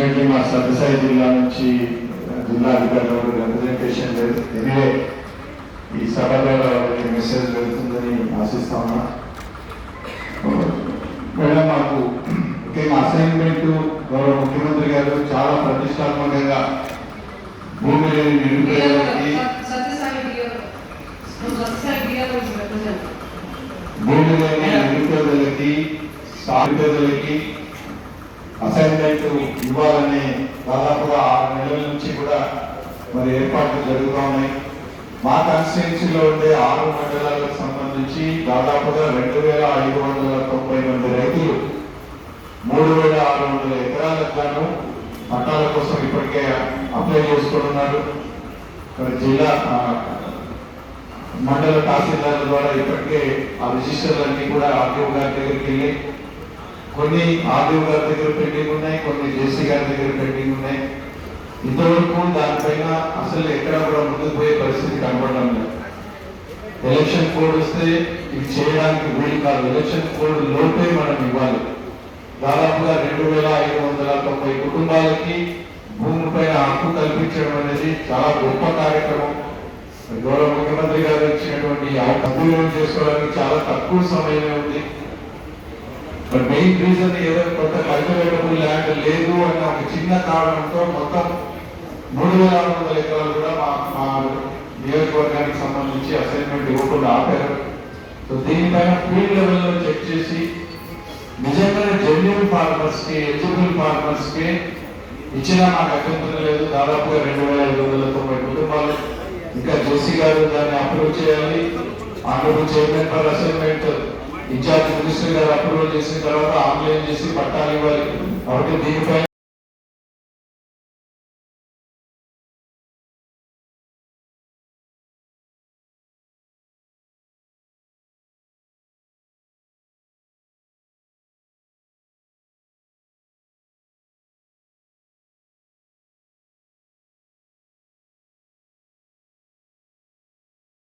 Unfortunately మా సత్యసాయి జిల్లా నుంచి జిల్లా అధికారులు రిప్రజెంటేషన్ లేదు. ఎనివే ఈ సభలో మెసేజ్ వెళ్తుందని ఆశిస్తామా. మేడం, మాకు ముఖ్యంగా అసైన్మెంట్ గౌరవ ముఖ్యమంత్రి గారు చాలా ప్రతిష్టాత్మకంగా భూమి లేని నిరుపేదలకి సాగుపేదలకి అసైన్మెంట్ ఇవ్వాలనే దాదాపుగా 6 నెలల నుంచి కూడా మరి ఏర్పాట్లు జరుగుతూ ఉన్నాయి. మా కాన్స్టిట్యున్సీలో ఉండే 6 మండలాలకు సంబంధించి దాదాపుగా 2590 మంది రైతులు 3600 ఎకరాలకు గాను పట్టాల కోసం ఇప్పటికే అప్లై చేసుకుంటున్నారు. జిల్లా మండల తహసీల్దార్ల ద్వారా ఇప్పటికే ఆ రిజిస్టర్లన్నీ కూడా ఆర్డీఓ గారి దగ్గరికి వెళ్ళి కొన్ని ఆర్డీఓ గారి దగ్గర పెండింగ్ ఉన్నాయి, కొన్ని జేసీ గారి దగ్గర పెండింగ్ ఉన్నాయి. ఇంతవరకు దానిపైన అసలు ఎక్కడ కూడా ముందుకు పోయే పరిస్థితి కనబడడం లేదు. ఎలక్షన్ కోడ్ వస్తే ఇది చేయడానికి వీలు కాదు. ఎలక్షన్ కోడ్ లోపే మనం ఇవ్వాలి. దాదాపుగా 2590 కుటుంబాలకి భూమిపైన హక్కు కల్పించడం అనేది చాలా గొప్ప కార్యక్రమం. గౌరవ ముఖ్యమంత్రి గారు ఇచ్చినటువంటి సద్వినియోగం చేసుకోవడానికి చాలా తక్కువ సమయమే ఉంది. బట్ మెయిన్ రీజన్ ఏదో కొంత కల్టివేటబుల్ ల్యాండ్ లేదు అన్న ఒక చిన్న కారణంతో మొత్తం 3600 ఎకరాలు కూడా మా నియోజకవర్గానికి సంబంధించి అసైన్మెంట్ ఇవ్వకుండా ఆపారు. సో దీనిపైన ఫీల్డ్ లెవెల్లో చెక్ చేసి నిజంగానే జెన్యూన్ ఫార్మర్స్ కి, ఎలిజిబుల్ ఫార్మర్స్ కి ఇచ్చినా నాకు అభ్యంతరం లేదు. దాదాపుగా 2590 కుటుంబాలు. ఇంకా జేసీ గారు దాన్ని అప్రూవ్ చేయాలి. Honourable chairman for assignment incharge minister గారు అప్రూవల్ చేసిన తర్వాత ఆన్లైన్ చేసి పట్టాలు ఇవ్వాలి. కాబట్టి దీనిపై